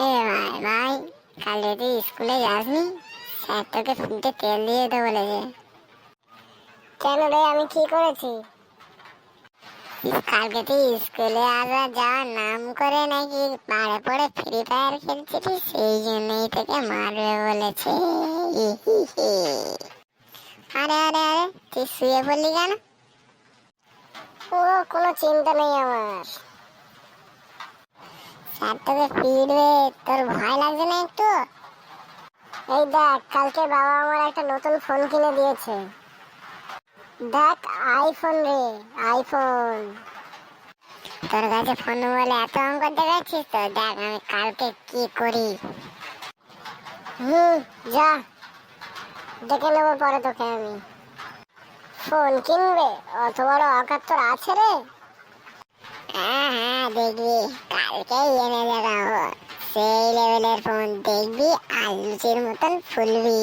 এ ভাই ভাই, কাল তুই স্কুলে যাসনি? স্যার তোকে ফ্রিতে তেল দিয়ে দিতে বলেছে। কেন রে, আমি কি করেছি? কালকে তুই স্কুলে আসা যাওয়ার নাম করে নাকি পাড়ে পড়ে ফ্রি ফায়ার খেলছিলিস, সেই জন্যই তোকে মারবে বলেছে। আরে আরে আরে, তুই শুয়ে পড়লি কেন? ও, কোনো চিন্তা নেই আমার। স্যার তোকে পিটবে, তোর ভয় লাগছে না একটু? এই দেখ, কালকে বাবা আমার একটা নতুন ফোন কিনে দিয়েছে। দেখ, আইফোন রে, আইফোন। তোর কাছে ফোন বলে এত অঙ্ক দেখাচ্ছিস তো, দেখ আমি কালকে কি করি। যা, দেখে নেবো পরে তোকে আমি। ফোন কিনবে? অত বড় অকাত তোর আছে রে? হ্যাঁ হ্যাঁ, দেখবি কালকেই এনে দেখাবো। সেই লেভেলের ফোন দেখবি, আলুচির মতন ফুলবি।